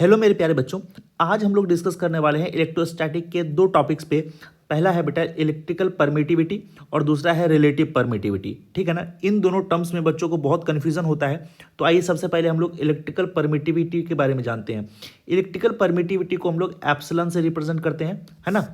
Hello मेरे प्यारे बच्चों, आज हम लोग डिस्कस करने वाले हैं इलेक्ट्रोस्टैटिक के दो टॉपिक्स पे। पहला है बेटा इलेक्ट्रिकल परमिटिविटी और दूसरा है रिलेटिव परमिटिविटी। ठीक है ना। इन दोनों टर्म्स में बच्चों को बहुत कन्फ्यूजन होता है, तो आइए सबसे पहले हम लोग इलेक्ट्रिकल परमिटिविटी के बारे में जानते हैं। इलेक्ट्रिकल परमिटिविटी को हम लोग एप्सिलॉन से रिप्रेजेंट करते हैं, है ना।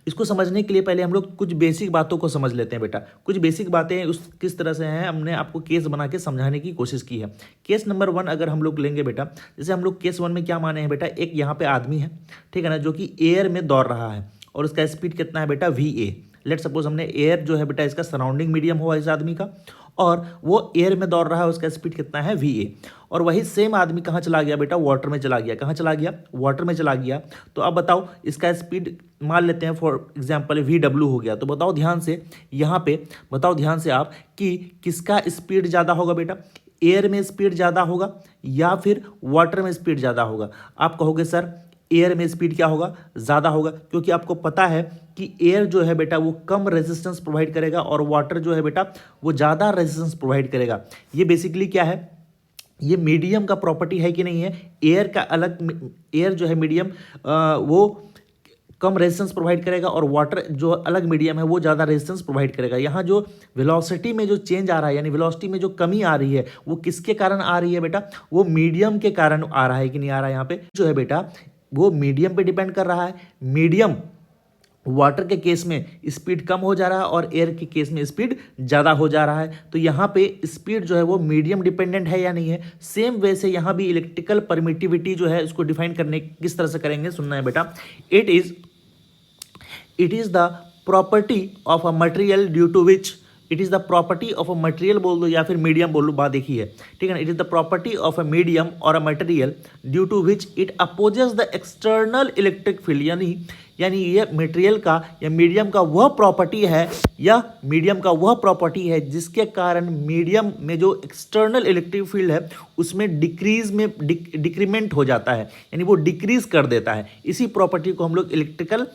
इसको समझने के लिए पहले हम लोग कुछ बेसिक बातों को समझ लेते हैं बेटा। कुछ बेसिक बातें उस किस तरह से हैं, हमने आपको केस बना के समझाने की कोशिश की है। केस नंबर 1 अगर हम लोग लेंगे बेटा, जैसे हम लोग केस 1 में क्या माने हैं बेटा, एक यहाँ पे आदमी है, ठीक है ना, जो कि एयर में दौड़ रहा है और उसका स्पीड कितना है बेटा, VA। लेट सपोज हमने एयर जो है बेटा इसका सराउंडिंग मीडियम हुआ इस आदमी का, और वो एयर में दौड़ रहा है, उसका स्पीड कितना है, VA। और वही सेम आदमी कहाँ चला गया बेटा, वाटर में चला गया। कहाँ चला गया, वाटर में चला गया। तो अब बताओ इसका स्पीड मान लेते हैं फॉर एग्जांपल VW हो गया। तो बताओ ध्यान से, यहाँ पे बताओ ध्यान से आप कि किसका स्पीड ज़्यादा होगा बेटा, एयर में स्पीड ज़्यादा होगा या फिर वाटर में स्पीड ज़्यादा होगा। आप कहोगे सर एयर में स्पीड क्या होगा, ज़्यादा होगा, क्योंकि आपको पता है कि एयर जो है बेटा वो कम रेजिस्टेंस प्रोवाइड करेगा और वाटर जो है बेटा वो ज़्यादा रेजिस्टेंस प्रोवाइड करेगा। ये बेसिकली क्या है, ये मीडियम का प्रॉपर्टी है कि नहीं है। एयर का अलग, एयर जो है मीडियम वो कम रेजिस्टेंस प्रोवाइड करेगा और वाटर जो अलग मीडियम है वो ज़्यादा रेजिस्टेंस प्रोवाइड करेगा। यहाँ जो वेलोसिटी में जो चेंज आ रहा है, यानी वेलोसिटी में जो कमी आ रही है, वो किसके कारण आ रही है बेटा, वो मीडियम के कारण आ रहा है कि नहीं आ रहा है। यहाँ पे जो है बेटा वो मीडियम पे डिपेंड कर रहा है। मीडियम वाटर के केस में स्पीड कम हो जा रहा है और एयर के केस में स्पीड ज़्यादा हो जा रहा है। तो यहाँ पे स्पीड जो है वो मीडियम डिपेंडेंट है या नहीं है। सेम वे से यहाँ भी इलेक्ट्रिकल परमिटिविटी जो है उसको डिफाइन करने किस तरह से करेंगे, सुनना है बेटा। It is the property of a material due to which, it is the property of a material बोल दो या फिर मीडियम बोल लो, बात देखी है, ठीक है ना। It is the property of a medium और a material due to which it opposes the external electric field. यानी ये मटेरियल का या मीडियम का वह प्रॉपर्टी है, या मीडियम का वह प्रॉपर्टी है जिसके कारण मीडियम में जो एक्सटर्नल इलेक्ट्रिक फील्ड है उसमें डिक्रीमेंट हो जाता है, यानी वो डिक्रीज कर देता है। इसी प्रॉपर्टी को हम लोग इलेक्ट्रिकल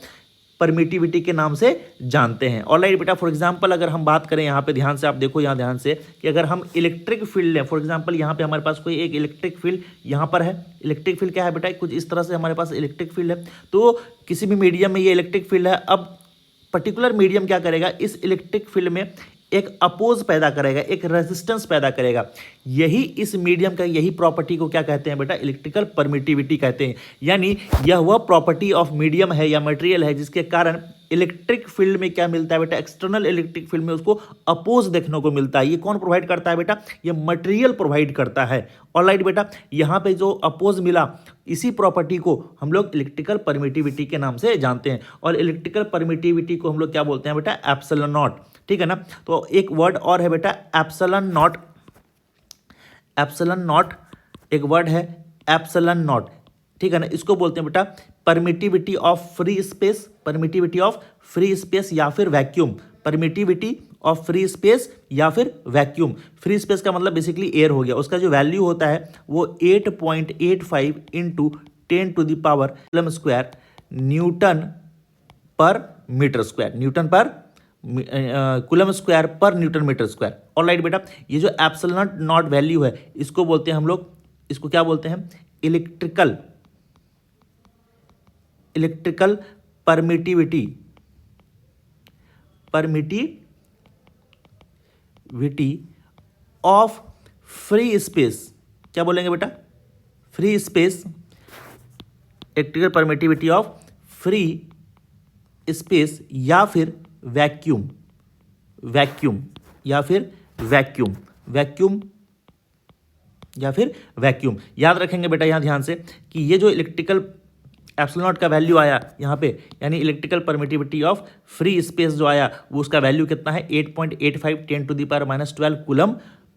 परमिटिविटी के नाम से जानते हैं। ऑलराइट बेटा, फॉर एग्जांपल अगर हम बात करें, यहाँ पे ध्यान से आप देखो, यहाँ ध्यान से कि अगर हम इलेक्ट्रिक फील्ड लें, फॉर एग्जांपल यहाँ पे हमारे पास कोई एक इलेक्ट्रिक फील्ड यहाँ पर है। इलेक्ट्रिक फील्ड क्या है बेटा, कुछ इस तरह से हमारे पास इलेक्ट्रिक फील्ड है। तो किसी भी मीडियम में ये इलेक्ट्रिक फील्ड है। अब पर्टिकुलर मीडियम क्या करेगा, इस इलेक्ट्रिक फील्ड में एक अपोज पैदा करेगा, एक रेजिस्टेंस पैदा करेगा। यही इस मीडियम का, यही प्रॉपर्टी को क्या कहते हैं बेटा, इलेक्ट्रिकल परमिटिविटी कहते हैं। यानी यह वह प्रॉपर्टी ऑफ मीडियम है या मटेरियल है जिसके कारण इलेक्ट्रिक फील्ड में क्या मिलता है बेटा, एक्सटर्नल इलेक्ट्रिक फील्ड में उसको अपोज देखने को मिलता है। ये कौन प्रोवाइड करता है बेटा, ये मटेरियल प्रोवाइड करता है। ऑलराइट बेटा, यहाँ पे जो अपोज मिला, इसी प्रॉपर्टी को हम लोग इलेक्ट्रिकल परमिटिविटी के नाम से जानते हैं। और इलेक्ट्रिकल परमिटिविटी को हम लोग क्या बोलते हैं बेटा, एप्सिलॉन नॉट, ठीक है ना। तो एक वर्ड और है बेटा, एप्सिलॉन नॉट। एप्सिलॉन नॉट एक वर्ड है, एप्सिलॉन नॉट, ठीक है ना। इसको बोलते हैं बेटा permittivity of free space, permittivity of free space या फिर vacuum. Permittivity of free space या फिर वैक्यूम। फ्री स्पेस का मतलब बेसिकली एयर हो गया। उसका जो वैल्यू होता है वो 8.85 into 10 to the power coulomb square newton per meter square, newton per coulomb square per newton meter square. Alright बेटा, ये जो एप्सिलॉन नॉट वैल्यू है इसको बोलते हैं हम लोग, इसको क्या बोलते हैं, electrical permittivity of free space. क्या बोलेंगे बेटा, free space, electrical permittivity of free space या फिर वैक्यूम, वैक्यूम या फिर वैक्यूम, वैक्यूम या फिर वैक्यूम। याद रखेंगे बेटा यहाँ ध्यान से कि ये जो इलेक्ट्रिकल एप्सिलॉन नॉट का वैल्यू आया यहाँ पे, यानी electrical permittivity of free space जो आया वो उसका वैल्यू कितना है, 8.85 10 to the power -12 coulomb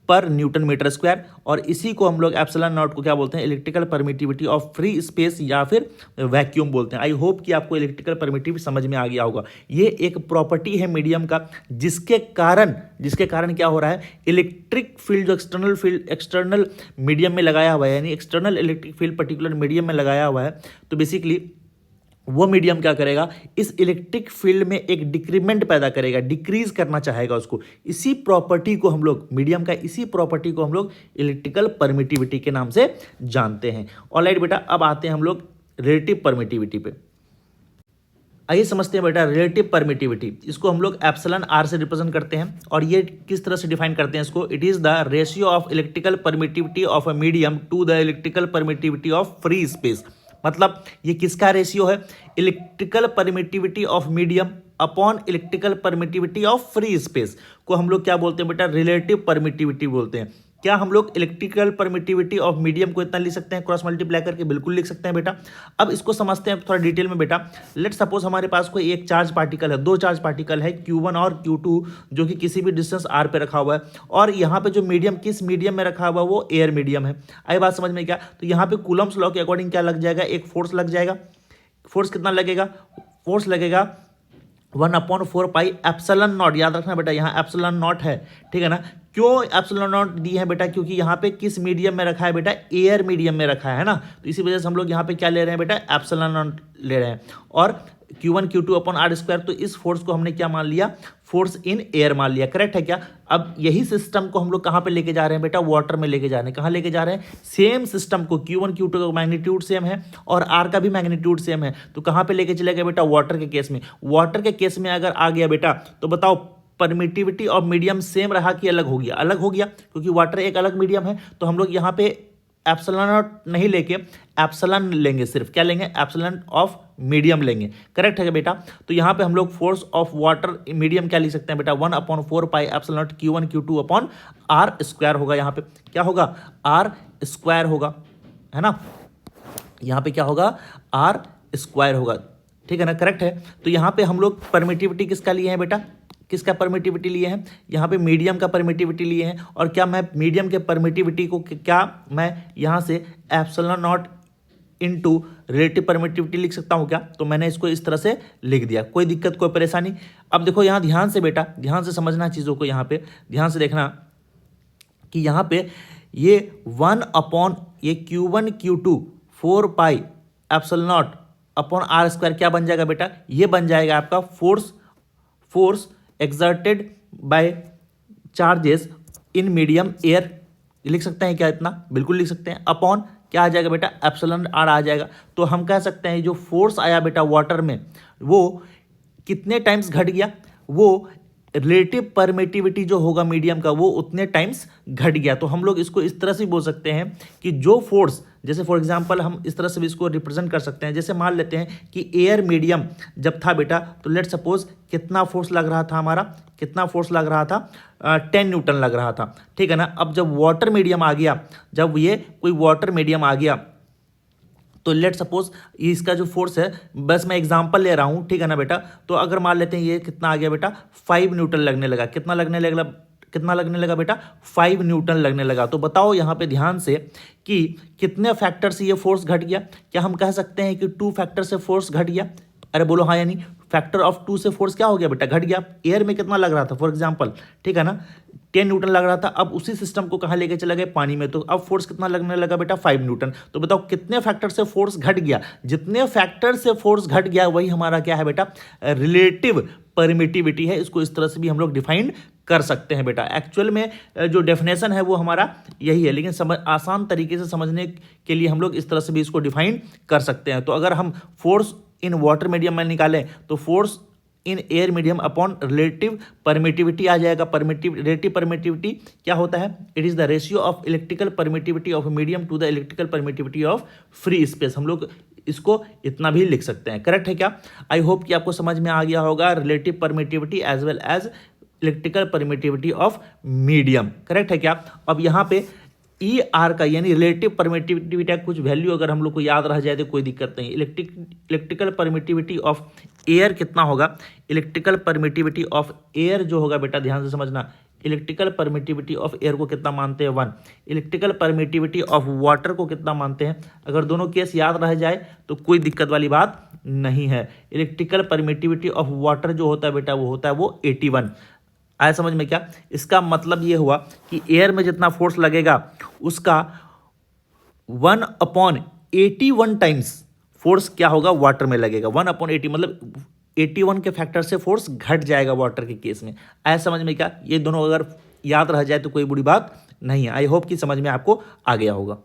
per newton meter square. और इसी को हम लोग एप्सिलॉन नॉट को क्या बोलते हैं, electrical permittivity of free space या फिर वैक्यूम बोलते हैं। आई होप कि आपको इलेक्ट्रिकल परमिटिविटी समझ में आ गया होगा। ये एक प्रॉपर्टी है मीडियम का जिसके कारण क्या हो रहा है, इलेक्ट्रिक फील्ड जो एक्सटर्नल मीडियम में लगाया हुआ है, यानी external electric field particular medium में लगाया हुआ है, तो बेसिकली वो मीडियम क्या करेगा, इस इलेक्ट्रिक फील्ड में एक डिक्रीमेंट पैदा करेगा, डिक्रीज करना चाहेगा उसको। इसी प्रॉपर्टी को हम लोग, मीडियम का इसी प्रॉपर्टी को हम लोग इलेक्ट्रिकल परमिटिविटी के नाम से जानते हैं। ऑलराइट बेटा, अब आते हैं हम लोग रिलेटिव परमिटिविटी पे। आइए समझते हैं बेटा रिलेटिव परमिटिविटी। इसको हम लोग एप्सिलॉन आर से रिप्रेजेंट करते हैं, और ये किस तरह से डिफाइन करते हैं इसको, it is the ratio of electrical permittivity of a medium to the electrical permittivity of free space. मतलब ये किसका रेशियो है, electrical permittivity of medium upon electrical permittivity of free space को हम लोग क्या बोलते हैं बेटा, रिलेटिव परमिटिविटी बोलते हैं। क्या हम लोग इलेक्ट्रिकल परमिटिविटी ऑफ मीडियम को इतना लिख सकते हैं क्रॉस मल्टीप्लाई करके, बिल्कुल लिख सकते हैं बेटा। अब इसको समझते हैं थोड़ा डिटेल में बेटा। लेट सपोज हमारे पास कोई एक चार्ज पार्टिकल है, दो चार्ज पार्टिकल है Q1 और Q2, जो कि किसी भी डिस्टेंस r पे रखा हुआ है, और यहाँ पे जो मीडियम किस मीडियम में रखा हुआ है वो एयर मीडियम है। आई बात समझ में क्या, तो यहाँ पे कूलम्स लॉ के अकॉर्डिंग क्या लग जाएगा, एक फोर्स लग जाएगा। फोर्स कितना लगेगा, फोर्स लगेगा 1/4 पाई एप्सिलॉन नॉट। याद रखना बेटा यहाँ एप्सिलॉन नॉट है, ठीक है ना। क्यों एप्सिलॉन नॉट दी है बेटा, क्योंकि यहाँ पे किस मीडियम में रखा है बेटा, एयर मीडियम में रखा है ना, तो इसी वजह से हम लोग यहाँ पे क्या ले रहे हैं बेटा, एप्सिलॉन नॉट ले रहे हैं। और Q1 Q2 upon r square, तो इस फोर्स को हमने क्या मान लिया, फोर्स इन एयर मान लिया। करेक्ट है क्या। अब यही सिस्टम को हम लोग कहाँ पे लेके जा रहे हैं बेटा, वाटर में लेके जा रहे हैं। कहाँ लेके जा रहे हैं, सेम सिस्टम को, Q1 Q2 का मैग्नीट्यूड सेम है और आर का भी मैग्नीट्यूड सेम है, तो कहाँ पे लेके चले गए बेटा, वाटर के केस में। वाटर के केस में अगर आ गया बेटा, तो बताओ परमिटिविटी ऑफ मीडियम सेम रहा कि अलग हो गया, अलग हो गया, क्योंकि वाटर एक अलग मीडियम है। तो हम लोग यहाँ पे एप्सिलॉन नॉट नहीं लेके एप्सिलॉन लेंगे, सिर्फ क्या लेंगे, एप्सिलॉन ऑफ मीडियम लेंगे। करेक्ट है बेटा। तो यहाँ पे हम लोग फोर्स ऑफ वाटर मीडियम क्या लिख सकते हैं बेटा, 1/4 pi epsilon naught Q1 Q2 upon r square होगा। यहाँ पे क्या होगा, आर स्क्वायर होगा, है ना। यहाँ पे क्या होगा, आर स्क्वायर होगा, ठीक है ना। करेक्ट है। तो यहाँ पे हम लोग परमिटिविटी किसका लिए हैं बेटा, किसका परमिटिविटी लिए हैं, यहाँ पे मीडियम का परमिटिविटी लिए हैं। और क्या मैं मीडियम के परमिटिविटी को क्या मैं यहाँ से epsilon not into relative permittivity लिख सकता हूँ क्या, तो मैंने इसको इस तरह से लिख दिया। कोई दिक्कत, कोई परेशानी। अब देखो यहाँ ध्यान से बेटा, ध्यान से समझना चीज़ों को, यहाँ पे ध्यान से देखना कि यहाँ पे ये 1 अपॉन ये Q1 Q2 4 pi epsilon naught upon r square क्या बन जाएगा बेटा, ये बन जाएगा आपका force exerted by charges in medium air. लिख सकते हैं क्या इतना, बिल्कुल लिख सकते हैं। अपॉन क्या आ जाएगा बेटा, एप्सिलॉन आर आ जाएगा। तो हम कह सकते हैं जो फोर्स आया बेटा वाटर में, वो कितने टाइम्स घट गया, वो रिलेटिव परमिटिविटी जो होगा मीडियम का वो उतने टाइम्स घट गया। तो हम लोग इसको इस तरह से बोल सकते हैं कि जो फोर्स, जैसे फॉर एग्जांपल हम इस तरह से भी इसको रिप्रेजेंट कर सकते हैं। जैसे मान लेते हैं कि एयर मीडियम जब था बेटा, तो लेट सपोज कितना फोर्स लग रहा था हमारा, कितना फोर्स लग रहा था, 10 न्यूटन लग रहा था, ठीक है ना। अब जब वाटर मीडियम आ गया, जब ये कोई वाटर मीडियम आ गया, तो लेट सपोज इसका जो फोर्स है, बस मैं एग्जांपल ले रहा हूँ, ठीक है ना बेटा। तो अगर मान लेते हैं ये कितना आ गया बेटा, 5 न्यूटन लगने लगा। कितना लगने लगा बेटा, 5 न्यूटन लगने लगा। तो बताओ यहाँ पे ध्यान से कि कितने फैक्टर से ये फोर्स घट गया। क्या हम कह सकते हैं कि 2 फैक्टर से फोर्स घट गया, अरे बोलो हाँ या नहीं। फैक्टर ऑफ 2 से फोर्स क्या हो गया बेटा, घट गया। एयर में कितना लग रहा था फॉर एग्जांपल, ठीक है ना, 10 न्यूटन लग रहा था। अब उसी सिस्टम को कहाँ लेके चला गए, पानी में, तो अब फोर्स कितना लगने लगा बेटा, 5 न्यूटन। तो बताओ कितने फैक्टर से फोर्स घट गया। जितने फैक्टर से फोर्स घट गया वही हमारा क्या है बेटा, रिलेटिव परमिटिविटी है। इसको इस तरह से भी हम लोग डिफाइन कर सकते हैं बेटा। एक्चुअल में जो डेफिनेशन है वो हमारा यही है, लेकिन आसान तरीके से समझने के लिए हम लोग इस तरह से भी इसको डिफाइन कर सकते हैं। तो अगर हम फोर्स इन वाटर मीडियम में निकालें तो force in air medium upon relative permittivity आ जाएगा। रिलेटिव परमिटिविटी क्या होता है, it is the ratio of electrical permittivity of medium to the electrical permittivity of free space. हम लोग इसको इतना भी लिख सकते हैं। करेक्ट है क्या। आई होप कि आपको समझ में आ गया होगा relative permittivity as well as electrical permittivity of medium. Correct है क्या। अब यहाँ पे ई आर का यानी रिलेटिव परमिटिविटी का कुछ वैल्यू अगर हम लोग को याद रह जाए तो कोई दिक्कत नहीं। इलेक्ट्रिकल परमिटिविटी ऑफ एयर कितना होगा, इलेक्ट्रिकल परमिटिविटी ऑफ एयर जो होगा बेटा, ध्यान से समझना, इलेक्ट्रिकल परमिटिविटी ऑफ एयर को कितना मानते हैं 1, इलेक्ट्रिकल परमिटिविटी ऑफ वाटर को कितना मानते हैं। अगर दोनों केस याद रह जाए तो कोई दिक्कत वाली बात नहीं है। इलेक्ट्रिकल परमिटिविटी ऑफ वाटर जो होता है बेटा वो होता है वो 81। आया समझ में क्या। इसका मतलब ये हुआ कि एयर में जितना फोर्स लगेगा उसका 1/81 टाइम्स फोर्स क्या होगा, वाटर में लगेगा 1/80, मतलब 81 के फैक्टर से फोर्स घट जाएगा वाटर के केस में। ऐसा समझ में क्या, ये दोनों अगर याद रह जाए तो कोई बुरी बात नहीं है। आई होप कि समझ में आपको आ गया होगा।